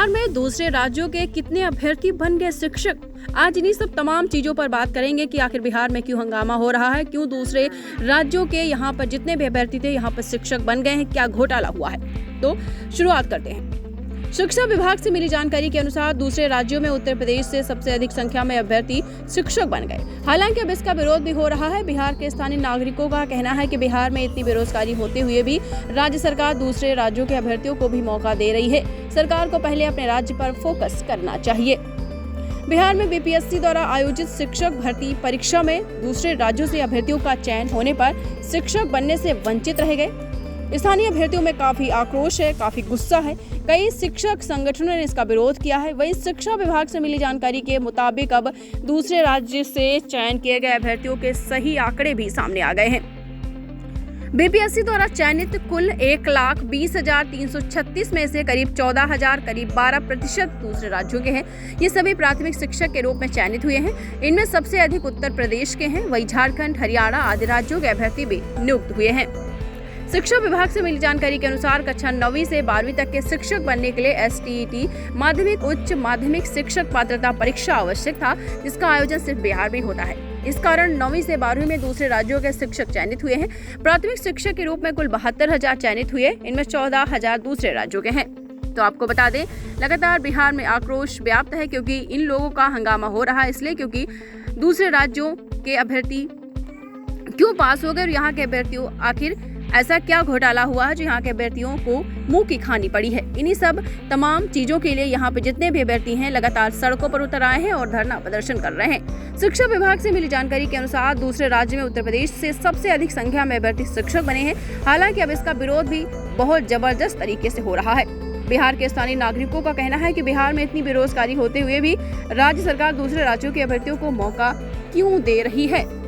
बिहार में दूसरे राज्यों के कितने अभ्यर्थी बन गए शिक्षक। आज इन्हीं सब तमाम चीजों पर बात करेंगे कि आखिर बिहार में क्यों हंगामा हो रहा है, क्यों दूसरे राज्यों के यहाँ पर जितने भी अभ्यर्थी थे यहाँ पर शिक्षक बन गए हैं, क्या घोटाला हुआ है। तो शुरुआत करते हैं। शिक्षा विभाग से मिली जानकारी के अनुसार दूसरे राज्यों में उत्तर प्रदेश से सबसे अधिक संख्या में अभ्यर्थी शिक्षक बन गए। हालांकि अब इसका विरोध भी हो रहा है। बिहार के स्थानीय नागरिकों का कहना है कि बिहार में इतनी बेरोजगारी होते हुए भी राज्य सरकार दूसरे राज्यों के अभ्यर्थियों को भी मौका दे रही है। सरकार को पहले अपने राज्य पर फोकस करना चाहिए। बिहार में बीपीएससी द्वारा आयोजित शिक्षक भर्ती परीक्षा में दूसरे राज्यों से अभ्यर्थियों का चयन होने पर शिक्षक बनने से वंचित रह गए। स्थानीय अभ्यर्थियों में काफी आक्रोश है, काफी गुस्सा है। कई शिक्षक संगठनों ने इसका विरोध किया है। वहीं शिक्षा विभाग से मिली जानकारी के मुताबिक अब दूसरे राज्य से चयन किए गए अभ्यर्थियों के सही आंकड़े भी सामने आ गए हैं। बीपीएससी द्वारा चयनित कुल 1,20,336 में से करीब 14,000 करीब 12% दूसरे राज्यों के हैं। ये सभी प्राथमिक शिक्षक के रूप में चयनित हुए हैं। इनमें सबसे अधिक उत्तर प्रदेश के हैं। वहीं झारखंड, हरियाणा आदि राज्यों के अभ्यर्थी भी नियुक्त हुए हैं। शिक्षा विभाग से मिली जानकारी के अनुसार कक्षा 9वीं से 12वीं तक के शिक्षक बनने के लिए एसटीईटी माध्यमिक उच्च माध्यमिक शिक्षक पात्रता परीक्षा आवश्यक था, जिसका आयोजन सिर्फ बिहार में होता है। इस कारण 9वीं से 12वीं में दूसरे राज्यों के शिक्षक चयनित हुए हैं। प्राथमिक शिक्षक के रूप में कुल 72,000 चयनित हुए, इनमें 14,000 दूसरे राज्यों के हैं। तो आपको बता दें, लगातार बिहार में आक्रोश व्याप्त है क्योंकि इन लोगों का हंगामा हो रहा है, इसलिए क्योंकि दूसरे राज्यों के अभ्यर्थी क्यों पास हो गए और यहाँ के अभ्यर्थियों आखिर ऐसा क्या घोटाला हुआ है जो यहाँ के अभ्यर्थियों को मुंह की खानी पड़ी है। इन्हीं सब तमाम चीजों के लिए यहाँ पे जितने भी अभ्यर्थी हैं लगातार सड़कों पर उतर आए हैं और धरना प्रदर्शन कर रहे हैं। शिक्षा विभाग से मिली जानकारी के अनुसार दूसरे राज्य में उत्तर प्रदेश से सबसे अधिक संख्या में अभ्यर्थी शिक्षक बने हैं। हालांकि अब इसका विरोध भी बहुत जबरदस्त तरीके से हो रहा है। बिहार के स्थानीय नागरिकों का कहना है कि बिहार में इतनी बेरोजगारी होते हुए भी राज्य सरकार दूसरे राज्यों के अभ्यर्थियों को मौका क्यों दे रही है।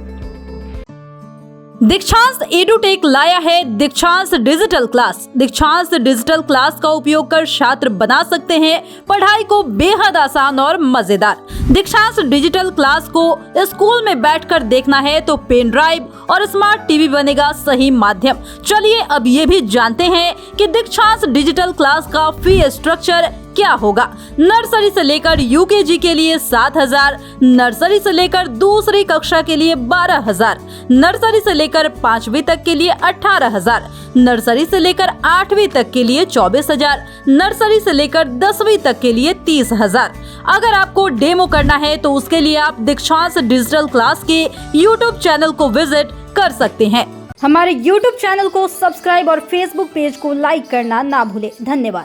दीक्षांत एडुटेक लाया है दीक्षांत डिजिटल क्लास। दीक्षांत डिजिटल क्लास का उपयोग कर छात्र बना सकते हैं पढ़ाई को बेहद आसान और मजेदार। दीक्षांत डिजिटल क्लास को स्कूल में बैठकर देखना है तो पेन ड्राइव और स्मार्ट टीवी बनेगा सही माध्यम। चलिए अब ये भी जानते हैं कि दीक्षांत डिजिटल क्लास का फी स्ट्रक्चर क्या होगा। नर्सरी से लेकर यूकेजी के लिए 7,000, नर्सरी से लेकर दूसरी कक्षा के लिए 12,000, नर्सरी से लेकर 5वीं तक के लिए 18,000, नर्सरी से लेकर 8वीं तक के लिए 24,000, नर्सरी से लेकर 10वीं तक के लिए 30,000। अगर आपको डेमो करना है तो उसके लिए आप दीक्षांत डिजिटल क्लास के यूट्यूब चैनल को विजिट कर सकते हैं। हमारे यूट्यूब चैनल को सब्सक्राइब और फेसबुक पेज को लाइक करना ना भूले। धन्यवाद।